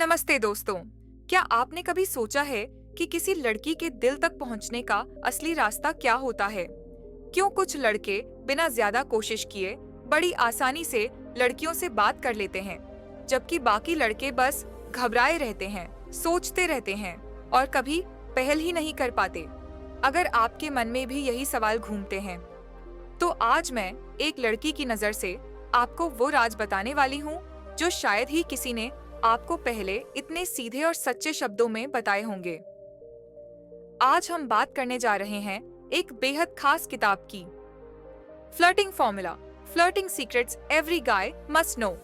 नमस्ते दोस्तों। क्या आपने कभी सोचा है कि किसी लड़की के दिल तक पहुंचने का असली रास्ता क्या होता है? क्यों कुछ लड़के बिना ज्यादा कोशिश किए बड़ी आसानी से लड़कियों से बात कर लेते हैं, जबकि बाकी लड़के बस घबराए रहते हैं, सोचते रहते हैं और कभी पहल ही नहीं कर पाते? अगर आपके मन में भी यही सवाल घूमते हैं, तो आज मैं एक लड़की की नजर से आपको वो राज बताने वाली हूँ जो शायद ही किसी ने आपको पहले इतने सीधे और सच्चे शब्दों में बताए होंगे। आज हम बात करने जा रहे हैं एक बेहद खास किताब की, flirting formula, flirting secrets every guy must know,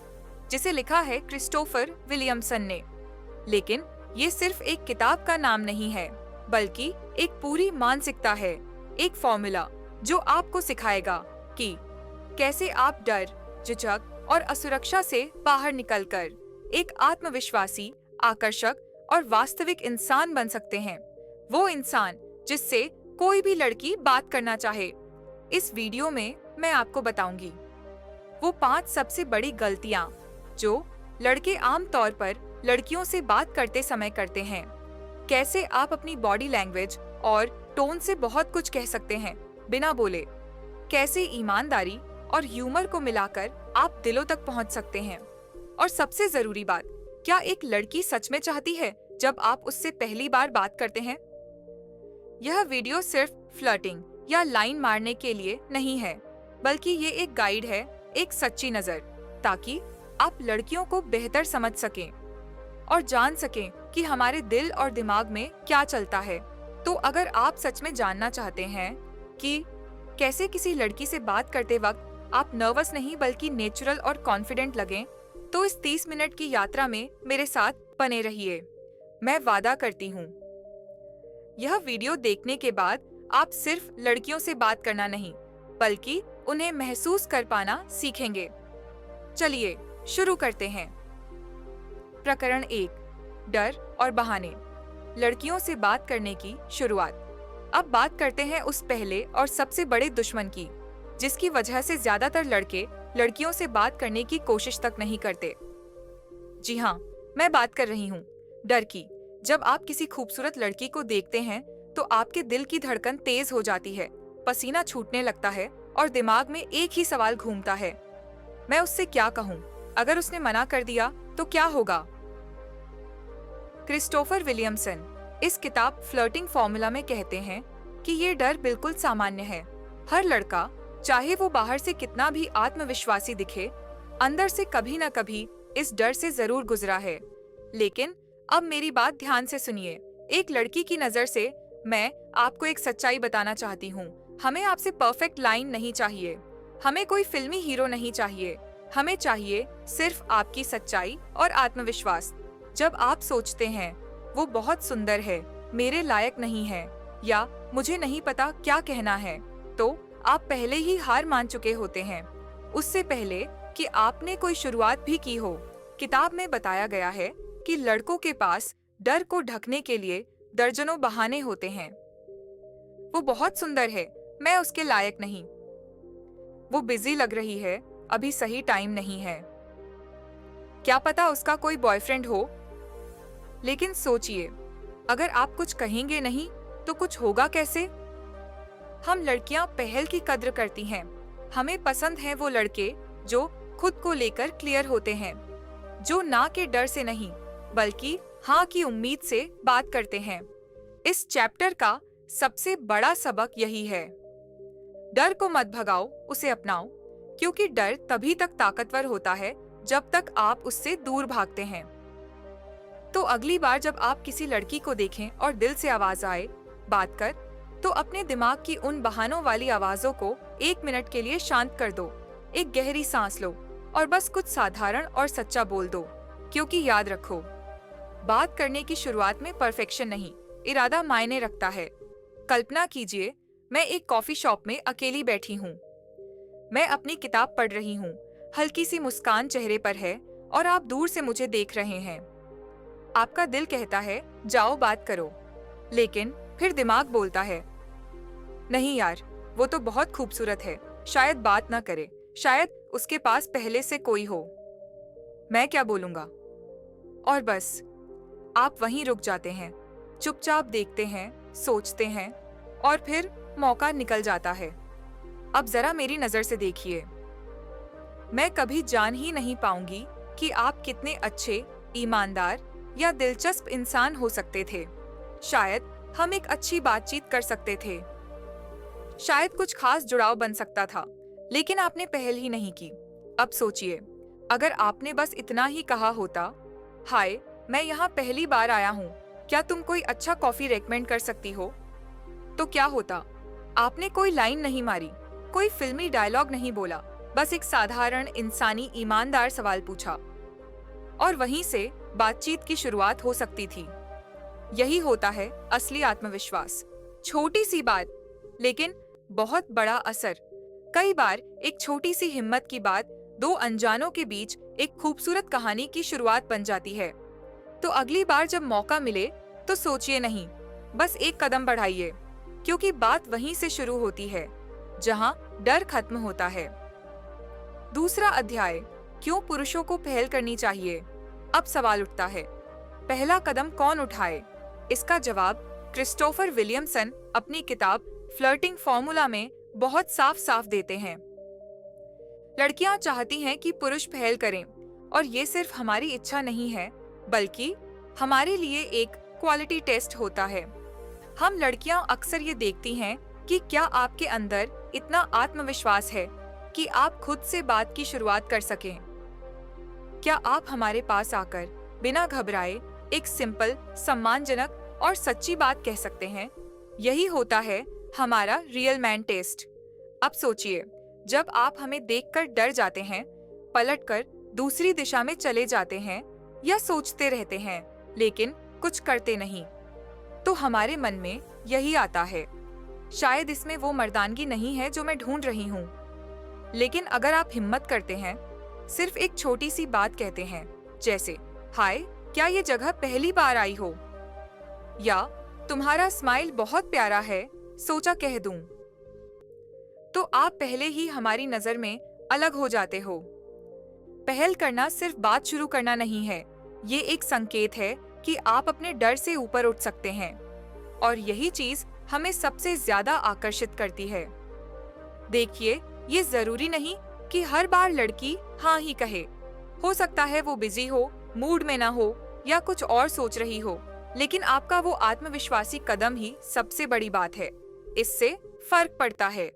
जिसे लिखा है क्रिस्टोफर विलियमसन ने। लेकिन ये सिर्फ एक किताब का नाम नहीं है, बल्कि एक पूरी मानसिकता है, एक फॉर्मूला जो आपको सिखाएगा कि कैसे आप डर, झिझक और असुरक्षा से बाहर निकलकर एक आत्मविश्वासी, आकर्षक और वास्तविक इंसान बन सकते हैं। वो इंसान जिससे कोई भी लड़की बात करना चाहे। इस वीडियो में मैं आपको बताऊंगी वो 5 सबसे बड़ी गलतियां जो लड़के आमतौर पर लड़कियों से बात करते समय करते हैं। कैसे आप अपनी बॉडी लैंग्वेज और टोन से बहुत कुछ कह सकते हैं बिना बोले। कैसे ईमानदारी और ह्यूमर को मिलाकर आप दिलों तक पहुंच सकते हैं। और सबसे जरूरी बात, क्या एक लड़की सच में चाहती है जब आप उससे पहली बार बात करते हैं? यह वीडियो सिर्फ फ्लर्टिंग या लाइन मारने के लिए नहीं है, बल्कि ये एक गाइड है, एक सच्ची नजर, ताकि आप लड़कियों को बेहतर समझ सकें और जान सकें कि हमारे दिल और दिमाग में क्या चलता है। तो अगर आप सच में जानना चाहते हैं कि कैसे किसी लड़की से बात करते वक्त आप नर्वस नहीं बल्कि नेचुरल और कॉन्फिडेंट लगें, तो इस 30 मिनट की यात्रा में मेरे साथ बने रहिए। मैं वादा करती हूँ, यह वीडियो देखने के बाद आप सिर्फ लड़कियों से बात करना नहीं, बल्कि उन्हें महसूस कर पाना सीखेंगे। चलिए शुरू करते हैं। प्रकरण 1, डर और बहाने। लड़कियों से बात करने की शुरुआत। अब बात करते हैं उस पहले और सबसे बड़े दुश्मन की, जिसकी वजह से ज्यादातर लड़के लड़कियों से बात करने की कोशिश तक नहीं करते। जी हाँ, मैं बात कर रही हूँ डर की। जब आप किसी खूबसूरत लड़की को देखते हैं तो आपके दिल की धड़कन तेज हो जाती है, पसीना छूटने लगता है और दिमाग में एक ही सवाल घूमता है, मैं उससे क्या कहूँ? अगर उसने मना कर दिया तो क्या होगा? क्रिस्टोफर विलियमसन इस किताब फ्लर्टिंग फॉर्मूला में कहते हैं कि ये डर बिल्कुल सामान्य है। हर लड़का, चाहे वो बाहर से कितना भी आत्मविश्वासी दिखे, अंदर से कभी न कभी इस डर से जरूर गुजरा है। लेकिन अब मेरी बात ध्यान से सुनिए। एक लड़की की नजर से मैं आपको एक सच्चाई बताना चाहती हूँ। हमें आपसे परफेक्ट लाइन नहीं चाहिए, हमें कोई फिल्मी हीरो नहीं चाहिए, हमें चाहिए सिर्फ आपकी सच्चाई और आत्मविश्वास। जब आप सोचते हैं वो बहुत सुंदर है, मेरे लायक नहीं है, या मुझे नहीं पता क्या कहना है, तो आप पहले ही हार मान चुके होते हैं, उससे पहले कि आपने कोई शुरुआत भी की हो। किताब में बताया गया है कि लड़कों के पास डर को ढकने के लिए दर्जनों बहाने होते हैं। वो बहुत सुंदर है, मैं उसके लायक नहीं। वो बिजी लग रही है, अभी सही टाइम नहीं है। क्या पता उसका कोई बॉयफ्रेंड हो। लेकिन सोचिए, अगर आप कुछ कहेंगे नहीं तो कुछ होगा कैसे? हम लड़कियां पहल की कद्र करती हैं। हमें पसंद हैं वो लड़के जो खुद को लेकर क्लियर होते हैं, जो ना के डर से नहीं बल्कि हाँ की उम्मीद से बात करते हैं। इस चैप्टर का सबसे बड़ा सबक यही है, डर को मत भगाओ, उसे अपनाओ, क्योंकि डर तभी तक ताकतवर होता है जब तक आप उससे दूर भागते हैं। तो अगली बार जब आप किसी लड़की को देखें और दिल से आवाज आए बात कर, तो अपने दिमाग की उन बहानों वाली आवाजों को 1 मिनट के लिए शांत कर दो। एक गहरी सांस लो और बस कुछ साधारण और सच्चा बोल दो, क्योंकि याद रखो, बात करने की शुरुआत में परफेक्शन नहीं, इरादा मायने रखता है। कल्पना कीजिए, मैं एक कॉफी शॉप में अकेली बैठी हूँ। मैं अपनी किताब पढ़ रही हूँ, हल्की सी मुस्कान चेहरे पर है और आप दूर से मुझे देख रहे हैं। आपका दिल कहता है जाओ बात करो, लेकिन फिर दिमाग बोलता है नहीं यार, वो तो बहुत खूबसूरत है, शायद बात ना करे, शायद उसके पास पहले से कोई हो, मैं क्या बोलूंगा। और बस आप वहीं रुक जाते हैं, चुपचाप देखते हैं, सोचते हैं और फिर मौका निकल जाता है। अब जरा मेरी नजर से देखिए। मैं कभी जान ही नहीं पाऊंगी कि आप कितने अच्छे, ईमानदार या दिलचस्प इंसान हो सकते थे। शायद हम एक अच्छी बातचीत कर सकते थे, शायद कुछ खास जुड़ाव बन सकता था, लेकिन आपने पहल ही नहीं की। अब सोचिए, अगर आपने बस इतना ही कहा होता, हाय, मैं यहाँ पहली बार आया हूँ, क्या तुम कोई अच्छा कॉफी रेकमेंड कर सकती हो? तो क्या होता? आपने कोई लाइन नहीं मारी, कोई फिल्मी डायलॉग नहीं बोला, बस एक साधारण इंसानी ईमानदार सवाल पूछा और वहीं से बातचीत की शुरुआत हो सकती थी। यही होता है असली आत्मविश्वास। छोटी सी बात, लेकिन बहुत बड़ा असर। कई बार एक छोटी सी हिम्मत की बात दो अनजानों के बीच एक खूबसूरत कहानी की शुरुआत बन जाती है। तो अगली बार जब मौका मिले तो सोचिए नहीं, बस एक कदम बढ़ाइए, क्योंकि बात वहीं से शुरू होती है जहां डर खत्म होता है। दूसरा अध्याय, क्यों पुरुषों को पहल करनी चाहिए। अब सवाल उठता है, पहला कदम कौन उठाए? इसका जवाब क्रिस्टोफर विलियमसन अपनी किताब फ्लर्टिंग फॉर्मूला में बहुत साफ साफ देते हैं। लड़कियां चाहती हैं कि पुरुष पहल करें, और ये सिर्फ हमारी इच्छा नहीं है, बल्कि हमारे लिए एक क्वालिटी टेस्ट होता है। हम लड़कियां अक्सर ये देखती हैं कि क्या आपके अंदर इतना आत्मविश्वास है कि आप खुद से बात की शुरुआत कर सकें। क्या आप हमारे पास आकर बिना घबराए एक सिंपल, सम्मानजनक और सच्ची बात कह सकते हैं? यही होता है हमारा रियल मैन टेस्ट। अब सोचिए, जब आप हमें देखकर डर जाते हैं, पलटकर दूसरी दिशा में चले जाते हैं या सोचते रहते हैं लेकिन कुछ करते नहीं, तो हमारे मन में यही आता है, शायद इसमें वो मर्दानगी नहीं है जो मैं ढूंढ रही हूँ। लेकिन अगर आप हिम्मत करते हैं, सिर्फ एक छोटी सी बात कहते हैं, जैसे हाय, क्या ये जगह पहली बार आई हो, या तुम्हारा स्माइल बहुत प्यारा है, सोचा कह दूं, तो आप पहले ही हमारी नजर में अलग हो जाते हो। पहल करना सिर्फ बात शुरू करना नहीं है, ये एक संकेत है कि आप अपने डर से ऊपर उठ सकते हैं, और यही चीज हमें सबसे ज्यादा आकर्षित करती है। देखिए, ये जरूरी नहीं कि हर बार लड़की हाँ ही कहे। हो सकता है वो बिजी हो, मूड में ना हो या कुछ और सोच रही हो, लेकिन आपका वो आत्मविश्वासी कदम ही सबसे बड़ी बात है। इससे फर्क पड़ता है,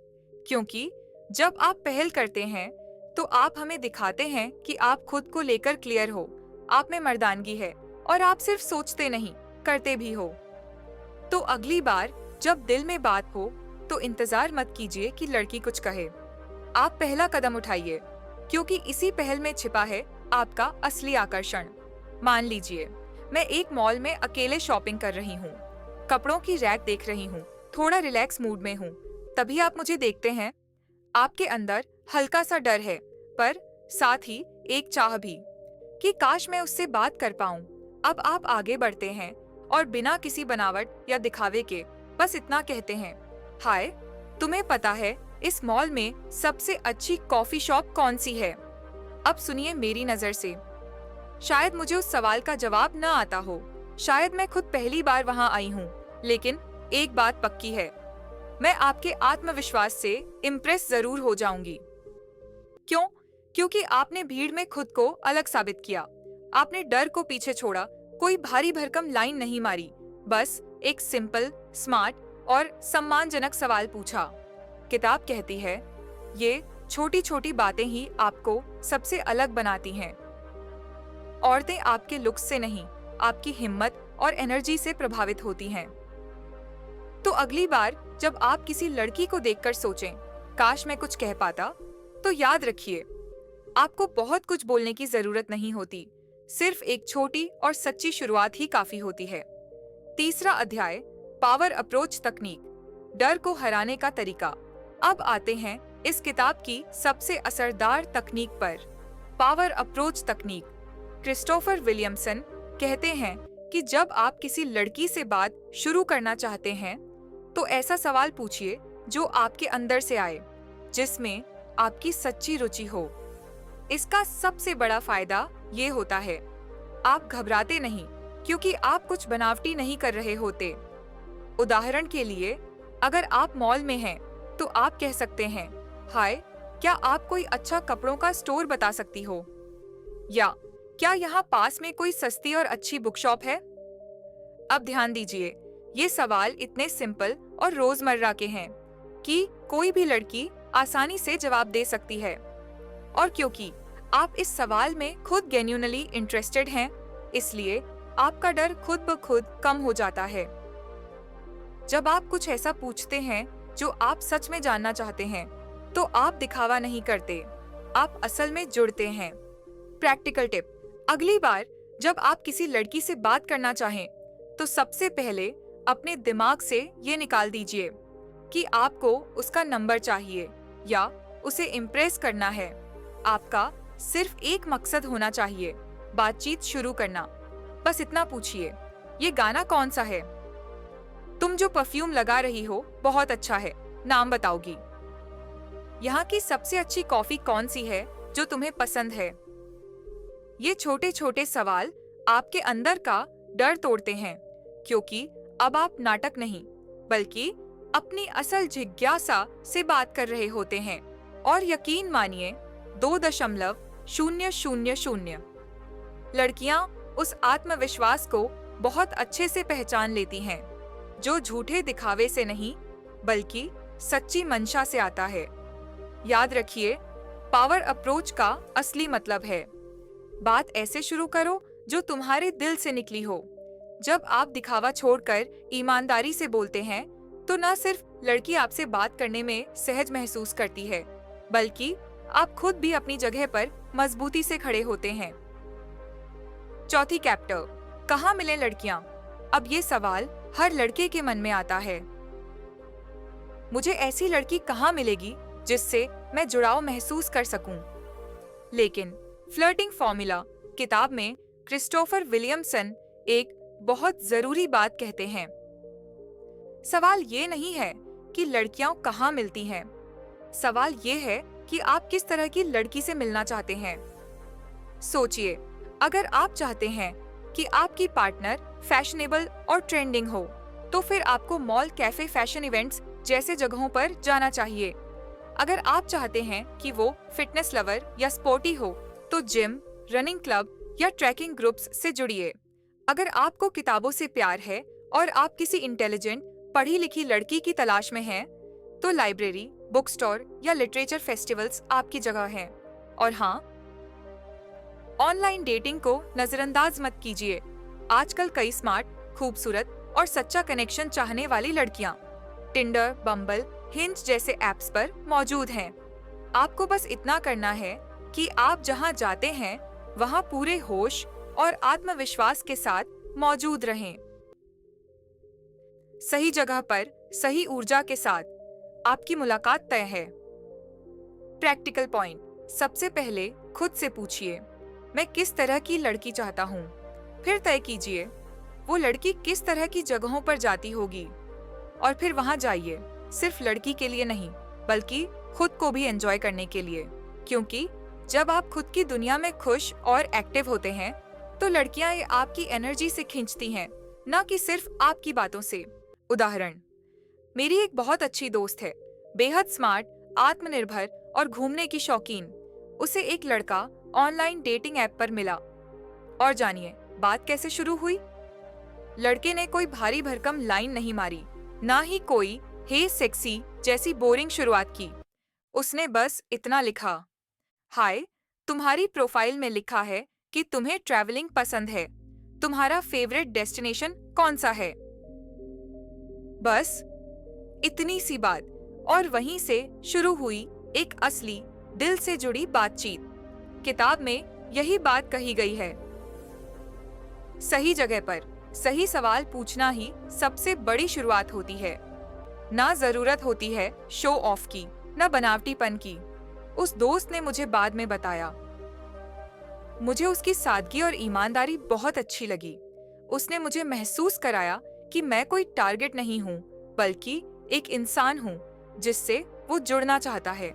क्योंकि जब आप पहल करते हैं तो आप हमें दिखाते हैं कि आप खुद को लेकर क्लियर हो, आप में मर्दानगी है और आप सिर्फ सोचते नहीं, करते भी हो। तो अगली बार जब दिल में बात हो तो इंतजार मत कीजिए कि लड़की कुछ कहे। आप पहला कदम उठाइए, क्योंकि इसी पहल में छिपा है आपका असली आकर्षण। मान लीजिए, मैं एक मॉल में अकेले शॉपिंग कर रही हूँ, कपड़ों की रैक देख रही हूँ, थोड़ा रिलैक्स मूड में हूँ। तभी आप मुझे देखते हैं। आपके अंदर हल्का सा डर है, पर साथ ही एक चाह भी कि काश मैं उससे बात कर पाऊं। अब आप आगे बढ़ते हैं और बिना किसी बनावट या दिखावे के बस इतना कहते हैं, हाय, तुम्हें पता है इस मॉल में सबसे अच्छी कॉफी शॉप कौन सी है? अब सुनिए मेरी नजर से। शायद मुझे उस सवाल का जवाब न आता हो, शायद मैं खुद पहली बार वहां आई हूँ, लेकिन एक बात पक्की है, मैं आपके आत्मविश्वास से इम्प्रेस जरूर हो जाऊंगी। क्यों? क्योंकि आपने भीड़ में खुद को अलग साबित किया। आपने डर को पीछे छोड़ा, कोई भारी भरकम लाइन नहीं मारी, बस एक सिंपल, स्मार्ट और सम्मानजनक सवाल पूछा। किताब कहती है, ये छोटी छोटी बातें ही आपको सबसे अलग बनाती हैं। औरतें आपके लुक्स से नहीं, आपकी हिम्मत और एनर्जी से प्रभावित होती हैं। तो अगली बार जब आप किसी लड़की को देखकर सोचें, काश मैं कुछ कह पाता, तो याद रखिए, आपको बहुत कुछ बोलने की जरूरत नहीं होती, सिर्फ एक छोटी और सच्ची शुरुआत ही काफी होती है। तीसरा अध्याय, पावर अप्रोच तकनीक, डर को हराने का तरीका। अब आते हैं इस किताब की सबसे असरदार तकनीक पर, पावर अप्रोच तकनीक। क्रिस्टोफर विलियमसन कहते हैं कि जब आप किसी लड़की से बात शुरू करना चाहते हैं, तो ऐसा सवाल पूछिए जो आपके अंदर से आए, जिसमें आपकी सच्ची रुचि हो। इसका सबसे बड़ा फायदा ये होता है, आप घबराते नहीं, क्योंकि आप कुछ बनावटी नहीं कर रहे होते। उदाहरण के लिए, अगर आप मॉल में हैं, तो आप कह सकते हैं, हाय, क्या आप कोई अच्छा कपड़ों का स्टोर बता सकती हो? या क्या यहाँ पास में कोई सस्ती और अच्छी बुक शॉप है? अब ध्यान दीजिए, ये सवाल इतने सिंपल और रोजमर्रा के हैं कि कोई भी लड़की आसानी से जवाब दे सकती है। और क्योंकि आप इस सवाल में खुद जेन्युइनली इंटरेस्टेड हैं, इसलिए आपका डर खुद ब खुद कम हो जाता है। जब आप कुछ ऐसा पूछते हैं जो आप सच में जानना चाहते हैं, तो आप दिखावा नहीं करते, आप असल में जुड़ते हैं। प्रैक्टिकल टिप: अगली बार जब आप किसी लड़की से बात करना चाहें, तो सबसे पहले अपने दिमाग से ये निकाल दीजिए कि आपको उसका नंबर चाहिए या उसे इम्प्रेस करना है। आपका सिर्फ एक मकसद होना चाहिए, बातचीत शुरू करना। बस इतना पूछिए, ये गाना कौन सा है? तुम जो परफ्यूम लगा रही हो बहुत अच्छा है, नाम बताओगी? यहाँ की सबसे अच्छी कॉफी कौन सी है जो तुम्हें पसंद है? ये छोटे छोटे सवाल आपके अंदर का डर तोड़ते हैं, क्योंकि अब आप नाटक नहीं, बल्कि अपनी असल जिज्ञासा से बात कर रहे होते हैं। और यकीन मानिए, 2.000 लड़कियां उस आत्मविश्वास को बहुत अच्छे से पहचान लेती हैं, जो झूठे दिखावे से नहीं, बल्कि सच्ची मंशा से आता है। याद रखिए, पावर अप्रोच का असली मतलब है, बात ऐसे शुरू करो जो तुम्हारे दिल से निकली हो। जब आप दिखावा छोड़कर ईमानदारी से बोलते हैं, तो न सिर्फ लड़की आपसे बात करने में सहज महसूस करती है, बल्कि आप खुद भी अपनी जगह पर मजबूती से खड़े होते हैं। चौथी कैप्टर: कहाँ मिलें लड़कियां? अब ये सवाल हर लड़के के मन में आता है। मुझे ऐसी लड़की कहाँ मिलेगी जिससे मैं जुड़ाव महसूस कर सकूं? लेकिन फ्लर्टिंग फॉर्मूला किताब में क्रिस्टोफर विलियमसन एक बहुत जरूरी बात कहते हैं। सवाल ये नहीं है कि लड़कियां कहाँ मिलती हैं, सवाल ये है कि आप किस तरह की लड़की से मिलना चाहते हैं। सोचिए, अगर आप चाहते हैं कि आपकी पार्टनर फैशनेबल और ट्रेंडिंग हो, तो फिर आपको मॉल, कैफे, फैशन इवेंट्स जैसे जगहों पर जाना चाहिए। अगर आप चाहते हैं कि वो फिटनेस लवर या स्पोर्टी हो, तो जिम, रनिंग क्लब या ट्रैकिंग ग्रुप्स से जुड़िए। अगर आपको किताबों से प्यार है और आप किसी इंटेलिजेंट, पढ़ी लिखी लड़की की तलाश में हैं, तो लाइब्रेरी, बुक स्टोर या लिटरेचर फेस्टिवल्स आपकी जगह हैं। और हाँ, ऑनलाइन डेटिंग को नजरअंदाज मत कीजिए। आजकल कई स्मार्ट, खूबसूरत और सच्चा कनेक्शन चाहने वाली लड़कियां टिंडर, बम्बल, हिंज जैसे ऐप्स पर मौजूद हैं। आपको बस इतना करना है कि आप जहां जाते हैं वहां पूरे होश और आत्मविश्वास के साथ मौजूद रहें। सही जगह पर सही ऊर्जा के साथ आपकी मुलाकात तय है। प्रैक्टिकल पॉइंट: सबसे पहले खुद से पूछिए, मैं किस तरह की लड़की चाहता हूँ। फिर तय कीजिए वो लड़की किस तरह की जगहों पर जाती होगी, और फिर वहां जाइए, सिर्फ लड़की के लिए नहीं, बल्कि खुद को भी एंजॉय करने के लिए। क्योंकि जब आप खुद की दुनिया में खुश और एक्टिव होते हैं, तो लड़कियां ये आपकी एनर्जी से खींचती हैं, न कि सिर्फ आपकी बातों से। उदाहरण: मेरी एक बहुत अच्छी दोस्त है, बेहद स्मार्ट, आत्मनिर्भर और घूमने की शौकीन। उसे एक लड़का ऑनलाइन डेटिंग ऐप पर मिला, और जानिए बात कैसे शुरू हुई। लड़के ने कोई भारी भरकम लाइन नहीं मारी, ना ही कोई हे सेक्सी जैसी बोरिंग शुरुआत की। उसने बस इतना लिखा, हाय, तुम्हारी प्रोफाइल में लिखा है कि तुम्हें ट्रैवलिंग पसंद है, तुम्हारा फेवरेट डेस्टिनेशन कौन सा है? बस इतनी सी बात, और वहीं से शुरू हुई एक असली, दिल से जुड़ी बातचीत। किताब में यही बात कही गई है, सही जगह पर सही सवाल पूछना ही सबसे बड़ी शुरुआत होती है। ना जरूरत होती है शो ऑफ की, ना बनावटीपन की। उस दोस्त ने मुझे बाद में बताया, मुझे उसकी सादगी और ईमानदारी बहुत अच्छी लगी। उसने मुझे महसूस कराया कि मैं कोई टारगेट नहीं हूँ, बल्कि एक इंसान हूँ जिससे वो जुड़ना चाहता है।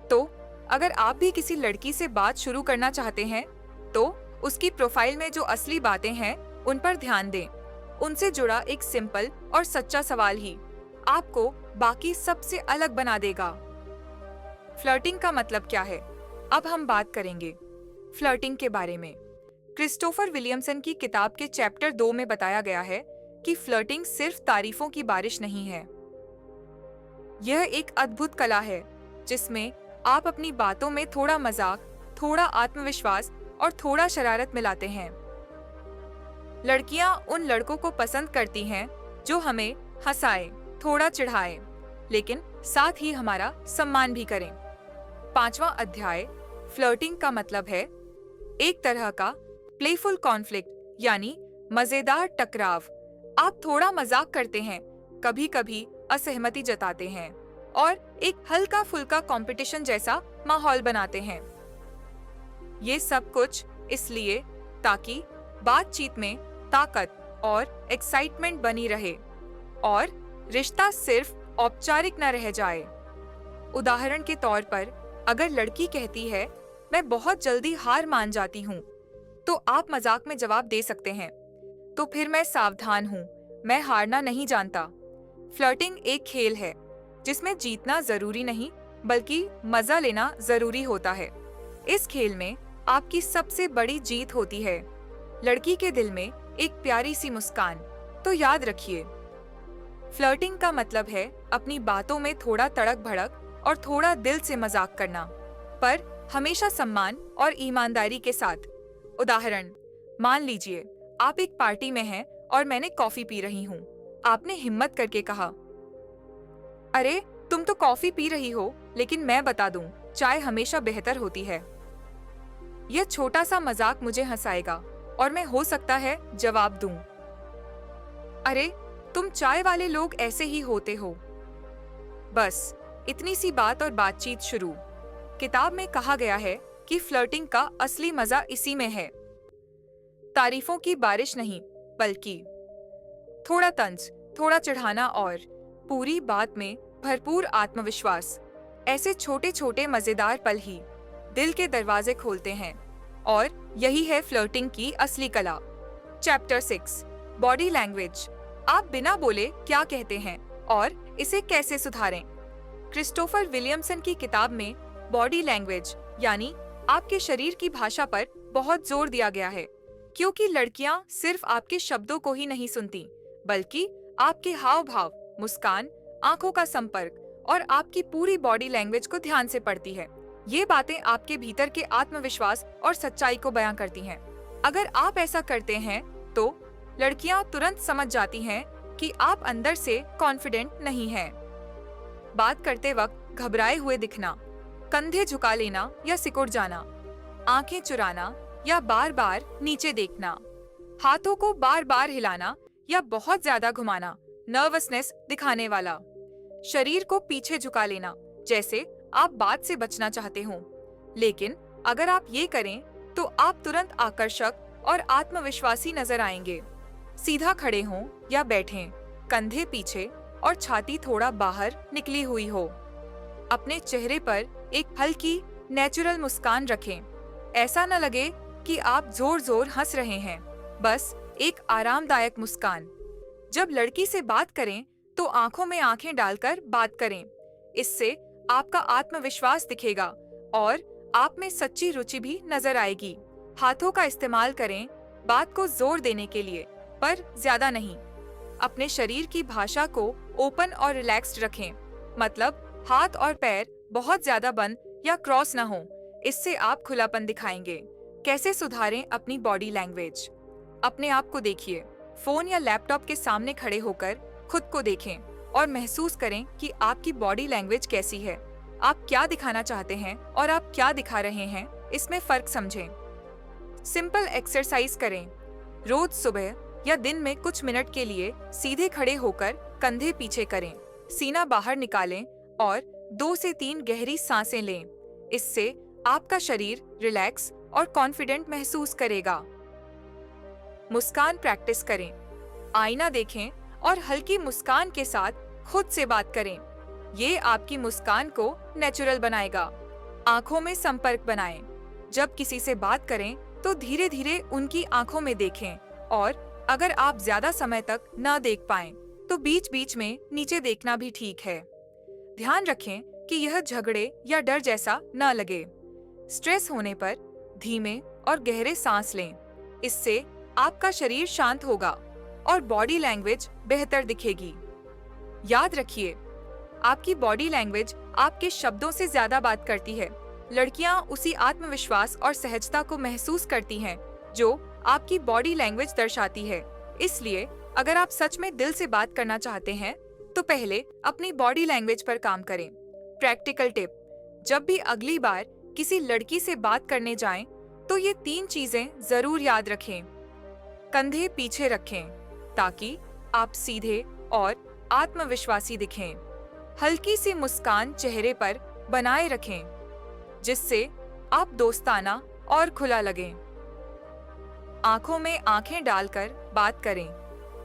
तो अगर आप भी किसी लड़की से बात शुरू करना चाहते हैं, तो उसकी प्रोफाइल में जो असली बातें हैं उन पर ध्यान दें। उनसे जुड़ा एक सिंपल और सच्चा सवाल ही आपको बाकी सबसे अलग बना देगा। फ्लर्टिंग का मतलब क्या है? अब हम बात करेंगे फ्लर्टिंग के बारे में। क्रिस्टोफर विलियमसन की किताब के चैप्टर 2 में बताया गया है कि फ्लर्टिंग सिर्फ तारीफों की बारिश नहीं है। यह एक अद्भुत कला है जिसमें आप अपनी बातों में थोड़ा मजाक, थोड़ा आत्मविश्वास और थोड़ा शरारत मिलाते हैं। लड़कियां उन लड़कों को पसंद करती हैं जो हमें हंसाए, थोड़ा चिढ़ाए, लेकिन साथ ही हमारा सम्मान भी करें। 5वां अध्याय फ्लर्टिंग का मतलब है एक तरह का प्लेफुल कॉन्फ्लिक्ट, यानी मजेदार टकराव। आप थोड़ा मजाक करते हैं, कभी कभी असहमति जताते हैं और एक हल्का फुल्का कंपटीशन जैसा माहौल बनाते हैं। ये सब कुछ इसलिए ताकि बातचीत में ताकत और एक्साइटमेंट बनी रहे और रिश्ता सिर्फ औपचारिक न रह जाए। उदाहरण के तौर पर, अगर लड़की कहती है मैं बहुत जल्दी हार मान जाती हूँ, तो आप मजाक में जवाब दे सकते हैं, तो फिर मैं सावधान हूँ, मैं हारना नहीं जानता। फ्लर्टिंग एक खेल है जिसमें जीतना जरूरी नहीं बल्कि मजा लेना जरूरी होता है। इस खेल में आपकी सबसे बड़ी जीत होती है लड़की के दिल में एक प्यारी सी मुस्कान। तो याद रखिए, फ्लर्टिंग का मतलब है अपनी बातों में थोड़ा तड़क भड़क और थोड़ा दिल से मजाक करना, पर हमेशा सम्मान और ईमानदारी के साथ। उदाहरण, मान लीजिए आप एक पार्टी में हैं और मैंने कॉफी पी रही हूँ। आपने हिम्मत करके कहा, अरे तुम तो कॉफी पी रही हो, लेकिन मैं बता दूं, चाय हमेशा बेहतर होती है। यह छोटा सा मजाक मुझे हंसाएगा और मैं हो सकता है जवाब दूं, अरे तुम चाय वाले लोग ऐसे ही होते हो। बस इतनी सी बात और बातचीत शुरू। किताब में कहा गया है कि फ्लर्टिंग का असली मजा इसी में है, तारीफों की बारिश नहीं, बल्कि थोड़ा तंज, थोड़ा चिढ़ाना और पूरी बात में भरपूर आत्मविश्वास। ऐसे छोटे छोटे मजेदार पल ही दिल के दरवाजे खोलते हैं और यही है फ्लर्टिंग की असली कला। Chapter 6, body language. आप बिना बोले क्या कहते हैं और इसे कैसे सुधारें। क्रिस्टोफर विलियमसन की किताब में बॉडी लैंग्वेज यानी आपके शरीर की भाषा पर बहुत जोर दिया गया है, क्योंकि लड़कियां सिर्फ आपके शब्दों को ही नहीं सुनती, बल्कि आपके हाव भाव, मुस्कान, आंखों का संपर्क और आपकी पूरी बॉडी लैंग्वेज को ध्यान से पढ़ती है। ये बातें आपके भीतर के आत्मविश्वास और सच्चाई को बयां करती हैं। अगर आप ऐसा करते हैं तो लड़कियां तुरंत समझ जाती हैं कि आप अंदर से कॉन्फिडेंट नहीं हैं। बात करते वक्त घबराए हुए दिखना, कंधे झुका लेना या सिकुड़ जाना, आंखें चुराना या बार बार नीचे देखना, हाथों को बार बार हिलाना या बहुत ज्यादा घुमाना, नर्वसनेस दिखाने वाला, शरीर को पीछे झुका लेना जैसे आप बात से बचना चाहते हो। लेकिन अगर आप ये करें तो आप तुरंत आकर्षक और आत्मविश्वासी नजर आएंगे। सीधा खड़े हों या बैठें, कंधे पीछे और छाती थोड़ा बाहर निकली हुई हो। अपने चेहरे पर एक हल्की नेचुरल मुस्कान रखें। ऐसा न लगे कि आप जोर जोर हंस रहे हैं, बस एक आरामदायक मुस्कान। जब लड़की से बात करें तो आंखों में आंखें डालकर बात करें। इससे आपका आत्मविश्वास दिखेगा और आप में सच्ची रुचि भी नजर आएगी। हाथों का इस्तेमाल करें बात को जोर देने के लिए, पर ज्यादा नहीं। अपने शरीर की भाषा को ओपन और रिलैक्स्ड रखें, मतलब हाथ और पैर बहुत ज्यादा बंद या क्रॉस न हो। इससे आप खुलापन दिखाएंगे। कैसे सुधारें अपनी बॉडी लैंग्वेज? अपने आप को देखिए। फोन या लैपटॉप के सामने खड़े होकर खुद को देखें और महसूस करें कि आपकी बॉडी लैंग्वेज कैसी है। आप क्या दिखाना चाहते हैं और आप क्या दिखा रहे हैं, इसमें फर्क समझें। सिंपल एक्सरसाइज करें। रोज सुबह या दिन में कुछ मिनट के लिए सीधे खड़े होकर कंधे पीछे करें, सीना बाहर निकालें और 2 से 3 गहरी सांसें लें। इससे आपका शरीर रिलैक्स और कॉन्फिडेंट महसूस करेगा। मुस्कान प्रैक्टिस करें। आईना देखें और हल्की मुस्कान के साथ खुद से बात करें। ये आपकी मुस्कान को नेचुरल बनाएगा। आंखों में संपर्क बनाएं। जब किसी से बात करें तो धीरे धीरे उनकी आंखों में देखें और अगर आप ज्यादा समय तक न देख पाएं, तो बीच बीच में नीचे देखना भी ठीक है। ध्यान रखें कि यह झगड़े या डर जैसा न लगे। स्ट्रेस होने पर धीमे और गहरे सांस लें। इससे आपका शरीर शांत होगा और बॉडी लैंग्वेज बेहतर दिखेगी। याद रखिए, आपकी बॉडी लैंग्वेज आपके शब्दों से ज्यादा बात करती है। लड़कियां उसी आत्मविश्वास और सहजता को महसूस करती हैं जो आपकी बॉडी लैंग्वेज दर्शाती है। इसलिए अगर आप सच में दिल से बात करना चाहते हैं, तो पहले अपनी बॉडी लैंग्वेज पर काम करें। प्रैक्टिकल टिप: जब भी अगली बार किसी लड़की से बात करने जाएं, तो ये 3 चीजें जरूर याद रखें। कंधे पीछे रखें ताकि आप सीधे और आत्मविश्वासी दिखें। हल्की सी मुस्कान चेहरे पर बनाए रखें जिससे आप दोस्ताना और खुला लगें। आंखों में आंखें डालकर बात करें।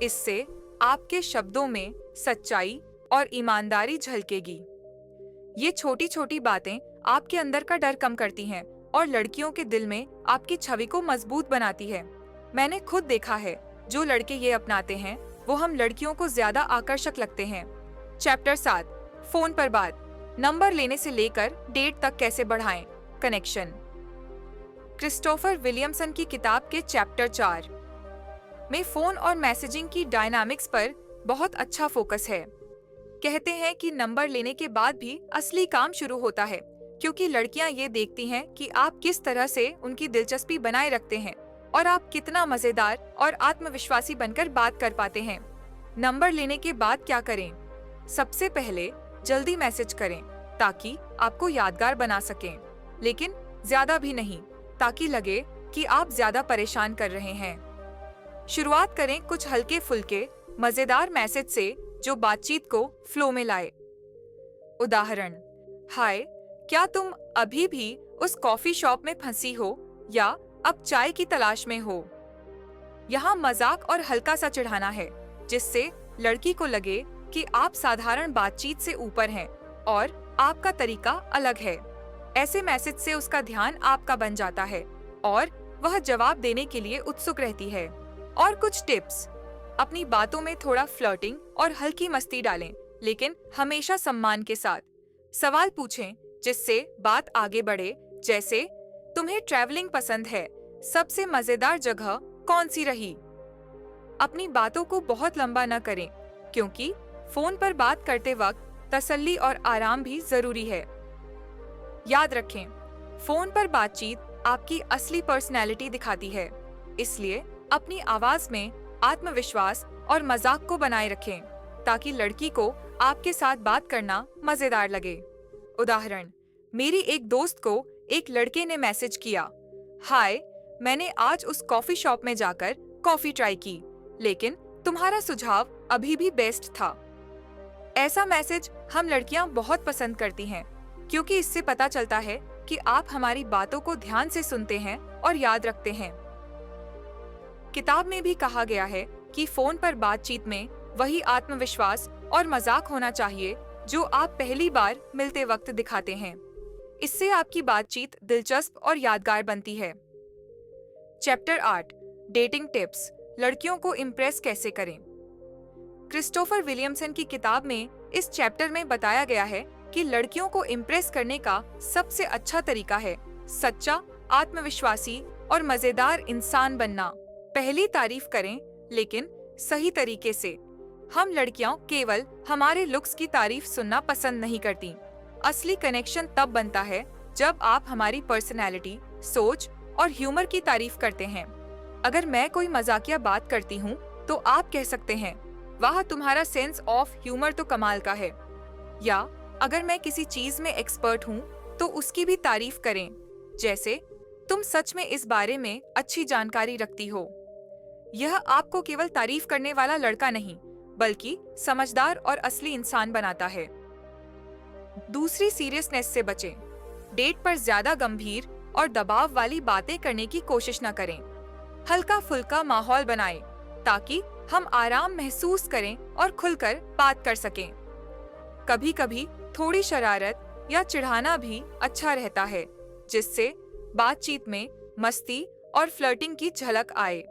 इससे आपके शब्दों में सच्चाई और ईमानदारी झलकेगी। ये छोटी छोटी बातें आपके अंदर का डर कम करती हैं और लड़कियों के दिल में आपकी छवि को मजबूत बनाती है। मैंने खुद देखा है, जो लड़के ये अपनाते हैं वो हम लड़कियों को ज्यादा आकर्षक लगते हैं। चैप्टर 7: फोन पर बात, नंबर लेने से लेकर डेट तक कैसे बढ़ाएं कनेक्शन। क्रिस्टोफर विलियमसन की किताब के चैप्टर 4 में फोन और मैसेजिंग की डायनामिक्स पर बहुत अच्छा फोकस है। कहते हैं कि नंबर लेने के बाद भी असली काम शुरू होता है, क्योंकि लड़कियां ये देखती हैं कि आप किस तरह से उनकी दिलचस्पी बनाए रखते हैं और आप कितना मजेदार और आत्मविश्वासी बनकर बात कर पाते हैं। नंबर लेने के बाद क्या करें? सबसे पहले जल्दी मैसेज करें ताकि आपको यादगार बना सकें, लेकिन ज्यादा भी नहीं ताकि लगे कि आप ज्यादा परेशान कर रहे हैं। शुरुआत करें कुछ हल्के फुल्के मजेदार मैसेज से जो बातचीत को फ्लो में लाए। उदाहरण: हाय, क्या तुम अभी भी उस कॉफी शॉप में फंसी हो या अब चाय की तलाश में हो? यहाँ मजाक और हल्का सा चिढ़ाना है जिससे लड़की को लगे कि आप साधारण बातचीत से ऊपर हैं और आपका तरीका अलग है। ऐसे मैसेज से उसका ध्यान आपका बन जाता है और वह जवाब देने के लिए उत्सुक रहती है। और कुछ टिप्स: अपनी बातों में थोड़ा फ्लर्टिंग और हल्की मस्ती डालें, लेकिन हमेशा सम्मान के साथ। सवाल पूछें जिससे बात आगे बढ़े, जैसे तुम्हें ट्रैवलिंग पसंद है, सबसे मजेदार जगह कौन सी रही? अपनी बातों को बहुत लंबा न करें, क्योंकि फोन पर बात करते वक्त तसल्ली और आराम भी जरूरी है। याद रखें, फोन पर बातचीत आपकी असली पर्सनैलिटी दिखाती है, इसलिए अपनी आवाज में आत्मविश्वास और मजाक को बनाए रखें ताकि लड़की को आपके साथ बात करना मजेदार लगे। उदाहरण: मेरी एक दोस्त को एक लड़के ने मैसेज किया, हाय, मैंने आज उस कॉफी शॉप में जाकर कॉफी ट्राई की, लेकिन तुम्हारा सुझाव अभी भी बेस्ट था। ऐसा मैसेज हम लड़कियां बहुत पसंद करती हैं, क्योंकि इससे पता चलता है कि आप हमारी बातों को ध्यान से सुनते हैं और याद रखते हैं। किताब में भी कहा गया है कि फोन पर बातचीत में वही आत्मविश्वास और मजाक होना चाहिए जो आप पहली बार मिलते वक्त दिखाते हैं। इससे आपकी बातचीत दिलचस्प और यादगार बनती है। चैप्टर 8: डेटिंग टिप्स, लड़कियों को इम्प्रेस कैसे करें। क्रिस्टोफर विलियमसन की किताब में इस चैप्टर में बताया गया है कि लड़कियों को इम्प्रेस करने का सबसे अच्छा तरीका है सच्चा, आत्मविश्वासी और मजेदार इंसान बनना। पहली तारीफ करें, लेकिन सही तरीके से। हम लड़कियां केवल हमारे लुक्स की तारीफ सुनना पसंद नहीं करती। असली कनेक्शन तब बनता है जब आप हमारी पर्सनैलिटी, सोच और ह्यूमर की तारीफ करते हैं। अगर मैं कोई मजाकिया बात करती हूँ तो आप कह सकते हैं, वाह, तुम्हारा सेंस ऑफ ह्यूमर तो कमाल का है। या अगर मैं किसी चीज में एक्सपर्ट हूँ तो उसकी भी तारीफ करें, जैसे तुम सच में इस बारे में अच्छी जानकारी रखती हो। यह आपको केवल तारीफ करने वाला लड़का नहीं, बल्कि समझदार और असली इंसान बनाता है। दूसरी, सीरियसनेस से बचें। डेट पर ज्यादा गंभीर और दबाव वाली बातें करने की कोशिश न करें। हल्का फुल्का माहौल बनाएं ताकि हम आराम महसूस करें और खुलकर बात कर सकें। कभी कभी थोड़ी शरारत या चिढ़ाना भी अच्छा रहता है, जिससे बातचीत में मस्ती और फ्लर्टिंग की झलक आए।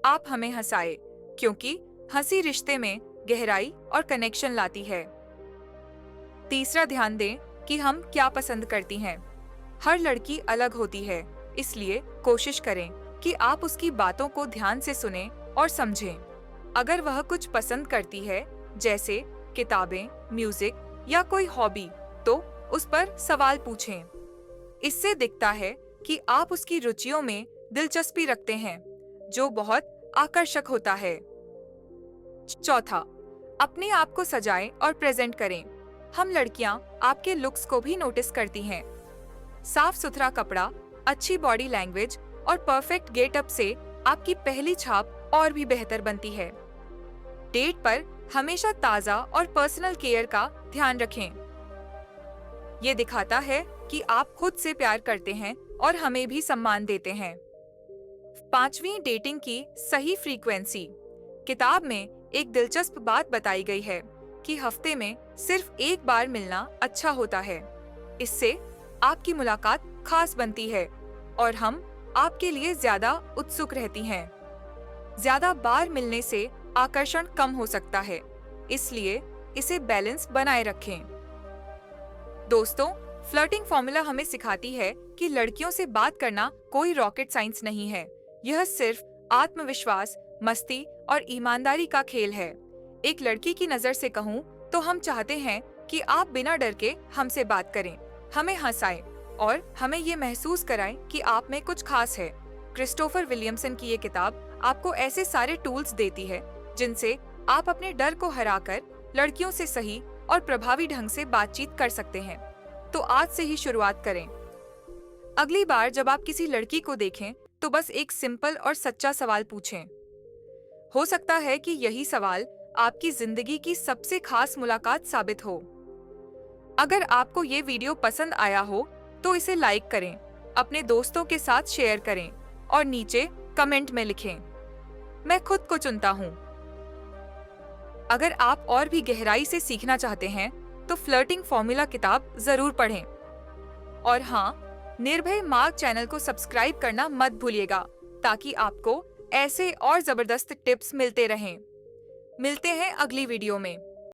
आप हमें हंसाए, क्योंकि हंसी रिश्ते में गहराई और कनेक्शन लाती है। तीसरा, ध्यान दें कि हम क्या पसंद करती हैं। हर लड़की अलग होती है, इसलिए कोशिश करें कि आप उसकी बातों को ध्यान से सुनें और समझें। अगर वह कुछ पसंद करती है, जैसे किताबें, म्यूजिक या कोई हॉबी, तो उस पर सवाल पूछें। इससे दिखता है कि आप उसकी रुचियों में दिलचस्पी रखते हैं, जो बहुत आकर्षक होता है। चौथा, अपने आप को सजाएं और प्रेजेंट करें। हम लड़कियां आपके लुक्स को भी नोटिस करती हैं। साफ सुथरा कपड़ा, अच्छी बॉडी लैंग्वेज और परफेक्ट गेटअप से आपकी पहली छाप और भी बेहतर बनती है। डेट पर हमेशा ताजा और पर्सनल केयर का ध्यान रखें। ये दिखाता है कि आप खुद से प्यार करते हैं और हमें भी सम्मान देते हैं। पांचवी, डेटिंग की सही फ्रीक्वेंसी। किताब में एक दिलचस्प बात बताई गई है कि हफ्ते में सिर्फ एक बार मिलना अच्छा होता है। इससे आपकी मुलाकात खास बनती है और हम आपके लिए ज्यादा उत्सुक रहती हैं। ज्यादा बार मिलने से आकर्षण कम हो सकता है, इसलिए इसे बैलेंस बनाए रखें। दोस्तों, फ्लर्टिंग फॉर्मूला हमें सिखाती है कि लड़कियों से बात करना कोई रॉकेट साइंस नहीं है। यह सिर्फ आत्मविश्वास, मस्ती और ईमानदारी का खेल है। एक लड़की की नजर से कहूँ तो हम चाहते हैं कि आप बिना डर के हमसे बात करें, हमें हंसाएं और हमें ये महसूस कराएं कि आप में कुछ खास है। क्रिस्टोफर विलियमसन की ये किताब आपको ऐसे सारे टूल्स देती है जिनसे आप अपने डर को हराकर लड़कियों से सही और प्रभावी ढंग से बातचीत कर सकते हैं। तो आज से ही शुरुआत करें। अगली बार जब आप किसी लड़की को देखें तो बस एक सिंपल और सच्चा सवाल पूछें। हो सकता है कि यही सवाल आपकी जिंदगी की सबसे खास मुलाकात साबित हो। अगर आपको ये वीडियो पसंद आया हो तो इसे लाइक करें, अपने दोस्तों के साथ शेयर करें और नीचे कमेंट में लिखें, मैं खुद को चुनता हूँ। अगर आप और भी गहराई से सीखना चाहते हैं तो फ्लर्टिंग फॉर्मूला किताब जरूर पढ़ें। और हाँ, निर्भय मार्ग चैनल को सब्सक्राइब करना मत भूलिएगा ताकि आपको ऐसे और जबरदस्त टिप्स मिलते रहें। मिलते हैं अगली वीडियो में।